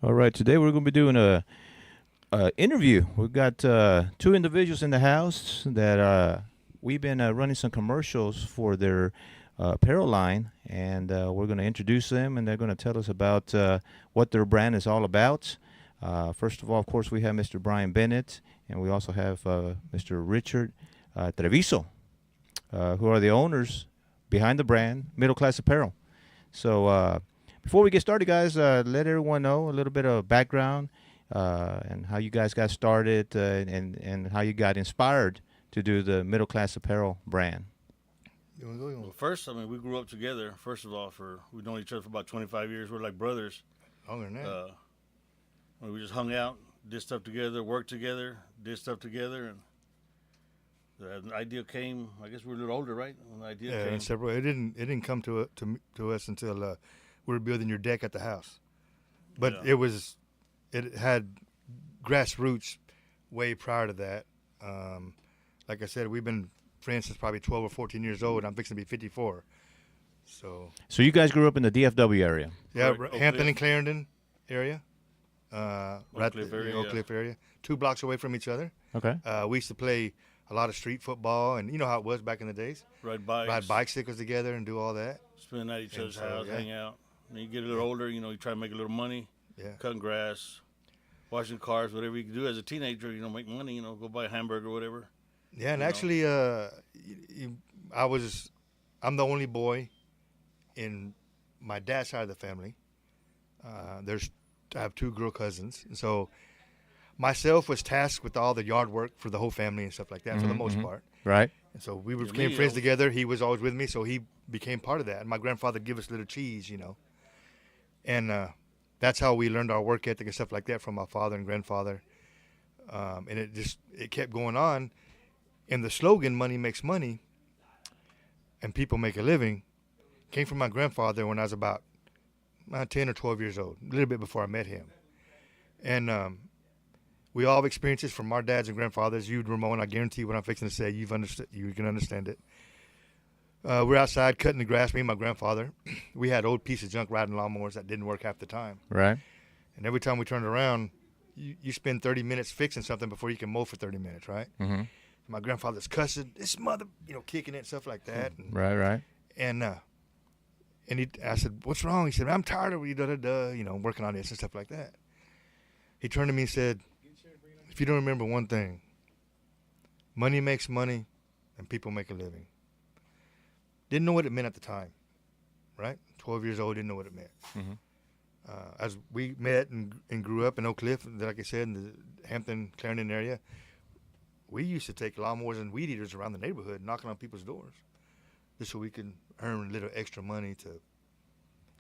All right, today we're going to be doing a interview. We've got two individuals in the house that we've been running some commercials for their apparel line, and we're going to introduce them, and they're going to tell us about what their brand is all about. First of all, of course, we have Mr. Brian Bennett, and we also have Mr. Richard Treviso, who are the owners behind the brand Middle Class Apparel. So before we get started, guys, let everyone know a little bit of background and how you guys got started and how you got inspired to do the Middle Class Apparel brand. You want to go? Well, first, we grew up together. First of all, we've known each other for about 25 years. We're like brothers. Longer than that. We just hung out, did stuff together, worked together, did stuff together, and the idea came. I guess we were a little older, right? When the idea came. Several. It didn't come to us until we were building your deck at the house, but it had grassroots way prior to that. Like I said, we've been friends since probably 12 or 14 years old. I'm fixing to be 54. So you guys grew up in the DFW area? Yeah, right, Hampton and Clarendon area. Oak Cliff area. 2 blocks away from each other. Okay. We used to play a lot of street football, and you know how it was back in the days. Ride bicycles together and do all that. Spend the night at each other's house, hang out. And you get a little older, you try to make a little money. Yeah. Cutting grass, washing cars, whatever you can do as a teenager, make money, go buy a hamburger or whatever. Yeah, and actually, I'm the only boy in my dad's side of the family. I have 2 girl cousins, and so myself was tasked with all the yard work for the whole family and stuff like that for the most part. Right. And so we became friends together. He was always with me, so he became part of that. And my grandfather gave us little cheese, and that's how we learned our work ethic and stuff like that from my father and grandfather. And it kept going on. And the slogan, money makes money, and people make a living, came from my grandfather when I was about 10 or 12 years old, a little bit before I met him. And we all have experiences from our dads and grandfathers. You, Ramon, I guarantee what I'm fixing to say, you can understand it. We're outside cutting the grass, me and my grandfather. We had old pieces of junk riding lawnmowers that didn't work half the time. Right. And every time we turned around, you spend 30 minutes fixing something before you can mow for 30 minutes, right? Mm-hmm. My grandfather's cussing, this mother, kicking it and stuff like that. And, Right. And I said, what's wrong? He said, I'm tired of you, working on this and stuff like that. He turned to me and said, if you don't remember one thing, money makes money and people make a living. Didn't know what it meant at the time, right? 12 years old, didn't know what it meant. Mm-hmm. As we met and grew up in Oak Cliff, like I said, in the Hampton, Clarendon area, we used to take lawnmowers and weed eaters around the neighborhood, knocking on people's doors, just so we could earn a little extra money to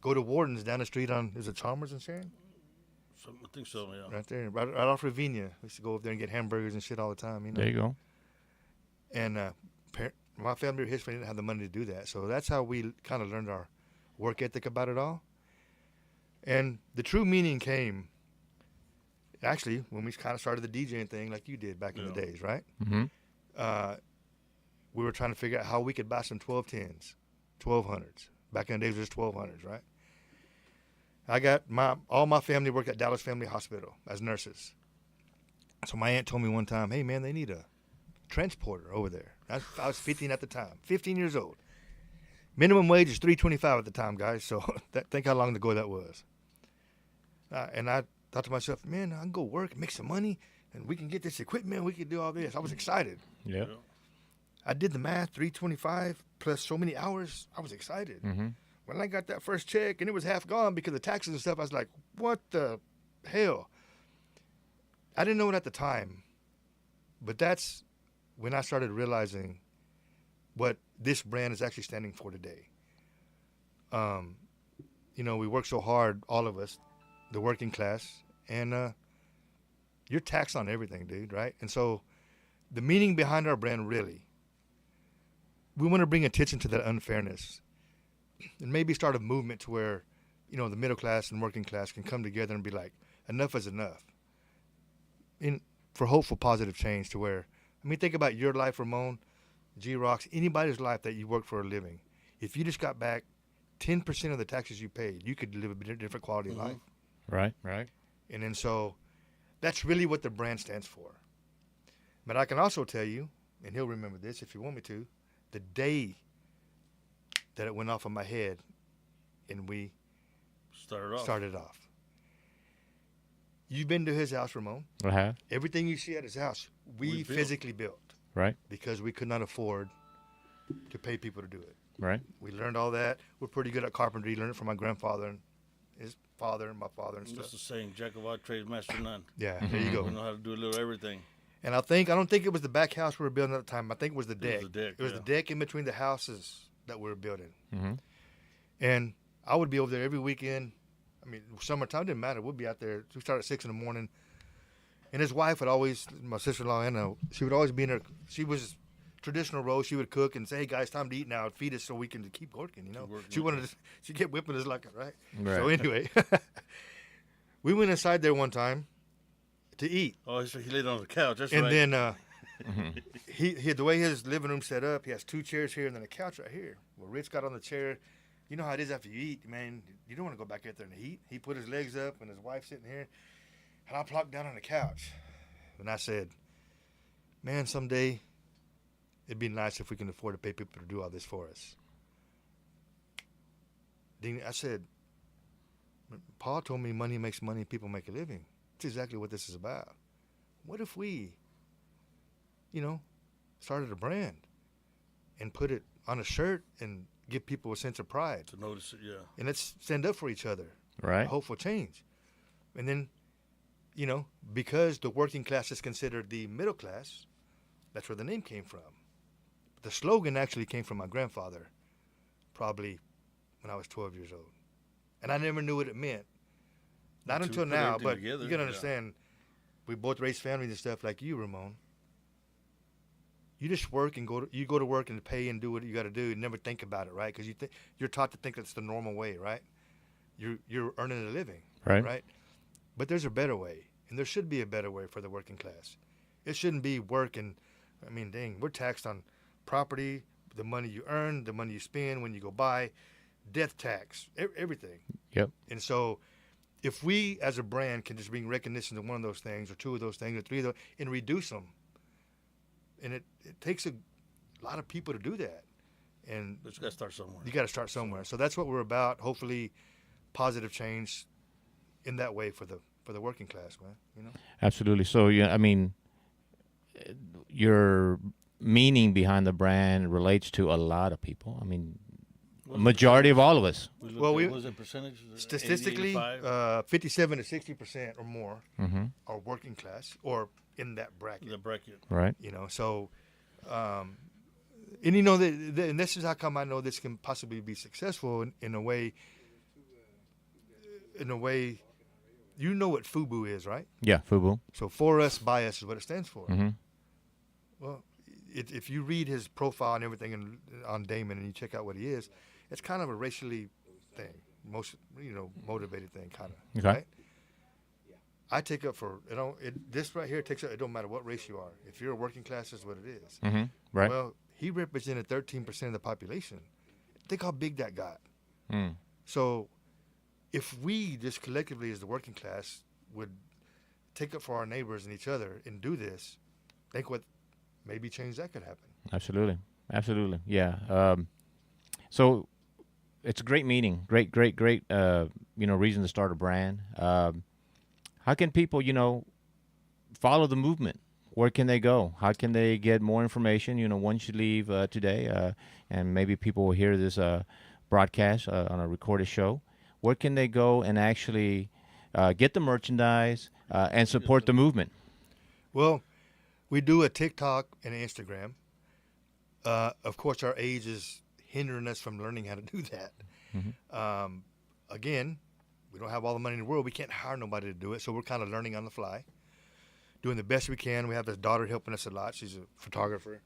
go to Warden's down the street is it Chalmers and Sharon? I think so, yeah. Right there, right off Ravinia. We used to go up there and get hamburgers and shit all the time, There you go. And my family or his family didn't have the money to do that. So that's how we kind of learned our work ethic about it all. And the true meaning came, actually, when we kind of started the DJing thing like you did back in the days, right? Mm-hmm. We were trying to figure out how we could buy some 1210s, 1200s. Back in the days, it was 1200s, right? I got all my family worked at Dallas Family Hospital as nurses. So my aunt told me one time, hey, man, they need a transporter over there. I was 15 at the time, 15 years old. Minimum wage is $3.25 at the time, guys. So think how long ago that was. And I thought to myself, man, I can go work, make some money, and we can get this equipment. We can do all this. I was excited. Yeah. I did the math, $3.25 plus so many hours. I was excited. Mm-hmm. When I got that first check and it was half gone because of taxes and stuff, I was like, what the hell? I didn't know it at the time, but that's when I started realizing what this brand is actually standing for today. We work so hard, all of us, the working class, and you're taxed on everything, dude, right? And so the meaning behind our brand, really, we want to bring attention to that unfairness and maybe start a movement to where, the middle class and working class can come together and be like, enough is enough. For hopeful, positive change to where, think about your life, Ramon, G-Rocks, anybody's life that you work for a living. If you just got back 10% of the taxes you paid, you could live a different quality of life. Right. And then so that's really what the brand stands for. But I can also tell you, and he'll remember this if you want me to, the day that it went off of my head and we started off. You've been to his house, Ramon. I have. Everything you see at his house, we physically built. Right. Because we could not afford to pay people to do it. Right. We learned all that. We're pretty good at carpentry. Learned it from my grandfather and his father and my father and That's stuff. the saying, jack of all trades, master of none. Yeah, there you go. We know how to do a little everything. And I don't think it was the back house we were building at the time. I think it was the deck. It was the deck in between the houses that we were building. Mm-hmm. And I would be over there every weekend. I mean, summertime didn't matter. We'd be out there. We started at 6 in the morning. And his wife would always, my sister-in-law, Anna, she would always be in her, she was traditional role. She would cook and say, hey, guys, time to eat now. Feed us so we can keep working, you know. She kept whipping us like it, right? So anyway, we went inside there one time to eat. Oh, he laid on the couch. That's and right. And then he the way his living room set up, he has 2 chairs here and then a couch right here. Well, Rich got on the chair. You know how it is after you eat, man. You don't want to go back out there in the heat. He put his legs up and his wife sitting here. And I plopped down on the couch. And I said, man, someday it'd be nice if we can afford to pay people to do all this for us. Then I said, Paul told me money makes money, people make a living. That's exactly what this is about. What if we, started a brand and put it on a shirt and give people a sense of pride? To notice it, yeah. And let's stand up for each other. Right. Hope for change. And then, because the working class is considered the middle class, that's where the name came from. The slogan actually came from my grandfather, probably when I was 12 years old. And I never knew what it meant. Not until now, but you can understand, we both raised families and stuff like you, Ramon. You just work and go to work and pay and do what you got to do and never think about it, right? Because you're taught to think it's the normal way, right? You're earning a living, right? But there's a better way, and there should be a better way for the working class. It shouldn't be working. I mean, dang, we're taxed on property, the money you earn, the money you spend when you go buy, death tax, everything. Yep. And so if we as a brand can just bring recognition to one of those things or 2 of those things or 3 of those and reduce them, and it takes a lot of people to do that. And But you got to start somewhere. You got to start somewhere. So that's what we're about. Hopefully positive change in that way for the working class, man. Absolutely. So, I mean, your meaning behind the brand relates to a lot of people. I mean, a majority of all of us. Well, was it percentage? Statistically, 57 to 60% or more Mm-hmm. are working class or in that bracket. The bracket. Right. So, and and this is how come I know this can possibly be successful in a way. You know what FUBU is, right? Yeah, FUBU. So for us, by us is what it stands for. Mm-hmm. Well, if you read his profile and everything on Damon and you check out what he is, it's kind of a racially thing, motivated thing, kind of. Okay. Right? I take up for this right here takes up. It don't matter what race you are. If you're a working class, is what it is. Mm-hmm. Right. Well, he represented 13% of the population. Think how big that got. Mm. So, if we just collectively as the working class would take up for our neighbors and each other and do this, think what maybe change that could happen. Absolutely. Yeah. So it's a great meeting. Great. Reason to start a brand. How can people, follow the movement? Where can they go? How can they get more information? Once you leave today, and maybe people will hear this broadcast on a recorded show. Where can they go and actually get the merchandise and support the movement? Well, we do a TikTok and an Instagram. Of course, our age is hindering us from learning how to do that. Mm-hmm. Again, we don't have all the money in the world. We can't hire nobody to do it, so we're kind of learning on the fly, doing the best we can. We have this daughter helping us a lot. She's a photographer.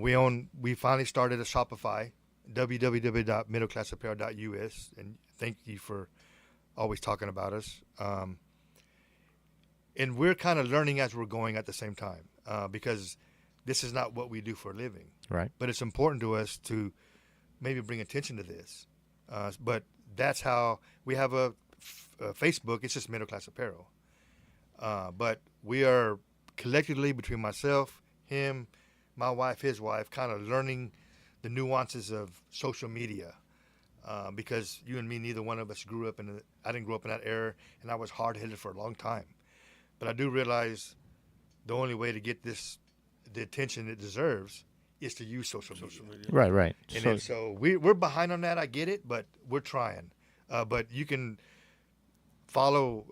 We finally started a Shopify, www.middleclassapparel.us, and thank you for always talking about us. And we're kind of learning as we're going at the same time, because this is not what we do for a living. Right. But it's important to us to maybe bring attention to this. But that's how we have a Facebook, it's just Middle Class Apparel. But we are collectively, between myself, him, my wife, his wife, kind of learning the nuances of social media. Because you and me, neither one of us grew up I didn't grow up in that era, and I was hard-headed for a long time. But I do realize the only way to get the attention it deserves is to use social media. Right, right. And so we're behind on that. I get it, but we're trying. But you can follow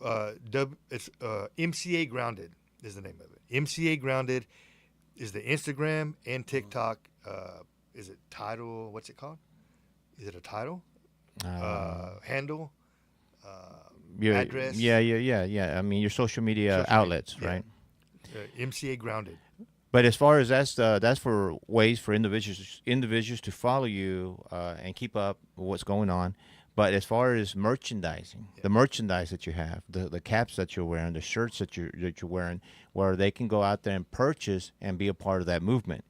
it's MCA Grounded is the name of it. MCA Grounded is the Instagram and TikTok. Is it title? What's it called? Is it a title? Handle? Address? Yeah. I mean, your social media outlets, yeah. right? MCA Grounded. But as far as that's for ways for individuals to follow you and keep up with what's going on. But as far as merchandising, the merchandise that you have, the caps that you're wearing, the shirts that you're wearing, where they can go out there and purchase and be a part of that movement,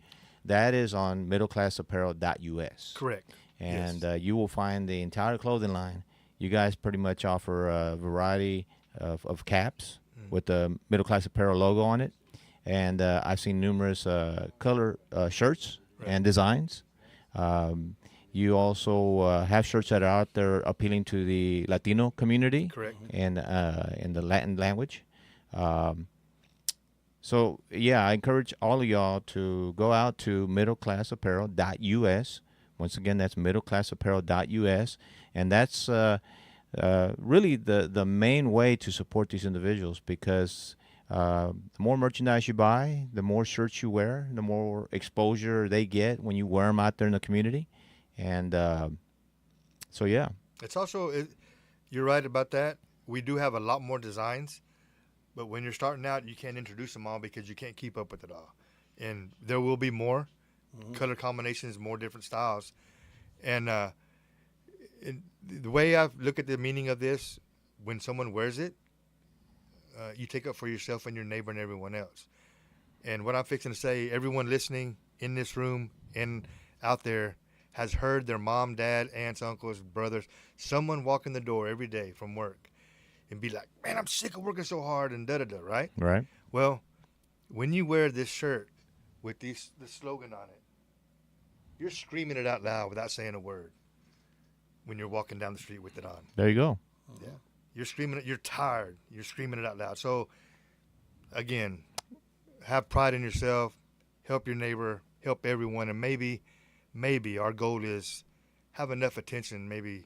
that is on middleclassapparel.us. Correct. And you will find the entire clothing line. You guys pretty much offer a variety of caps with the Middle Class Apparel logo on it. And I've seen numerous color shirts and designs. You also have shirts that are out there appealing to the Latino community. Correct. And in the Latin language. So, yeah, I encourage all of y'all to go out to middleclassapparel.us. Once again, that's middleclassapparel.us. And that's really the main way to support these individuals, because the more merchandise you buy, the more shirts you wear, the more exposure they get when you wear them out there in the community. And so, yeah. It's also, you're right about that. We do have a lot more designs, but when you're starting out, you can't introduce them all because you can't keep up with it all. And there will be more color combinations, more different styles. And the way I look at the meaning of this, when someone wears it, you take up for yourself and your neighbor and everyone else. And what I'm fixing to say, everyone listening in this room and out there has heard their mom, dad, aunts, uncles, brothers, someone walk in the door every day from work and be like, man, I'm sick of working so hard and da-da-da, right? Right. Well, when you wear this shirt with the slogan on it, you're screaming it out loud without saying a word when you're walking down the street with it on. There you go. Yeah. You're screaming it. You're tired. You're screaming it out loud. So, again, have pride in yourself. Help your neighbor. Help everyone. And maybe our goal is have enough attention. Maybe,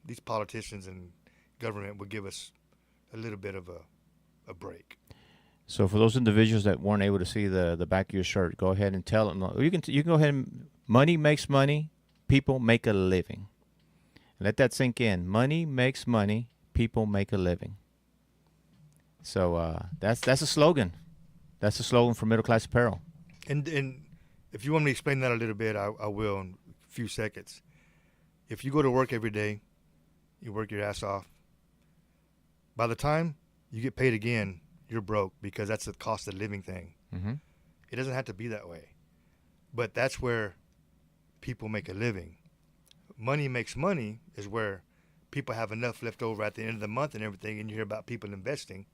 these politicians and government will give us a little bit of a break. So for those individuals that weren't able to see the back of your shirt, go ahead and tell them. You can go ahead and money makes money, people make a living. Let that sink in. Money makes money, people make a living. So that's a slogan. That's a slogan for Middle Class Apparel. And if you want me to explain that a little bit, I will in a few seconds. If you go to work every day, you work your ass off. By the time you get paid again, you're broke, because that's the cost of living thing. Mm-hmm. It doesn't have to be that way. But that's where people make a living. Money makes money is where people have enough left over at the end of the month and everything, and you hear about people investing.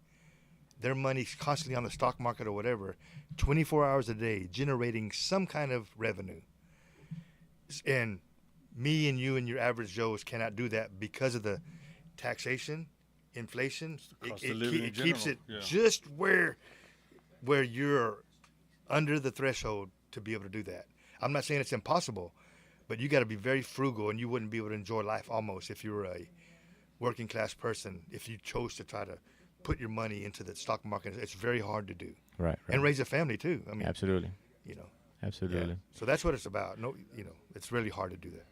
Their money's constantly on the stock market or whatever, 24 hours a day, generating some kind of revenue. And me and you and your average Joes cannot do that because of the taxation, inflation. It keeps it just where you're under the threshold to be able to do that. I'm not saying it's impossible, but you got to be very frugal, and you wouldn't be able to enjoy life almost if you were a working class person, if you chose to try to put your money into the stock market. It's very hard to do. Right. And raise a family too. I mean, absolutely. Absolutely. Yeah. So that's what it's about. No, it's really hard to do that.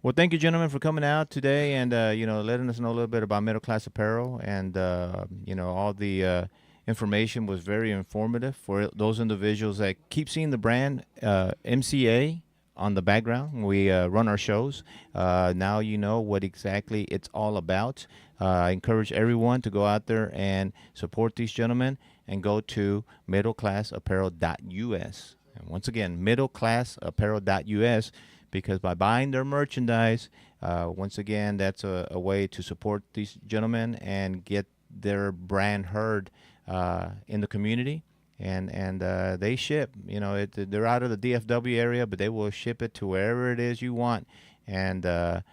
Well, thank you, gentlemen, for coming out today and letting us know a little bit about Middle Class Apparel, and all the information was very informative for those individuals that keep seeing the brand MCA on the background when we run our shows. Now you know what exactly it's all about. I encourage everyone to go out there and support these gentlemen and go to middleclassapparel.us. And once again, middleclassapparel.us, because by buying their merchandise, once again, that's a way to support these gentlemen and get their brand heard in the community. And they ship. You know, they're out of the DFW area, but they will ship it to wherever it is you want. And they'll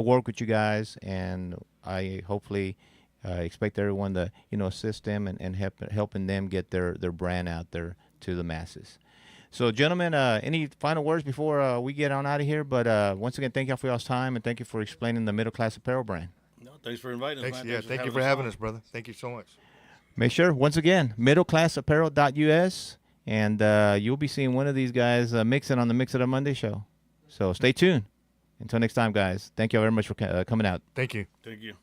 work with you guys, and I hopefully expect everyone to assist them and helping them get their brand out there to the masses. So, gentlemen, any final words before we get on out of here? But once again, thank you for y'all's time, and thank you for explaining the Middle Class Apparel brand. No, thanks for inviting us, Thanks, man. yeah, Thanks thank you for having us, brother. Thank you so much. Make sure, once again, middleclassapparel.us, and you'll be seeing one of these guys mixing on the Mix It Up Monday show. So stay tuned. Until next time, guys. Thank you all very much for coming out. Thank you. Thank you.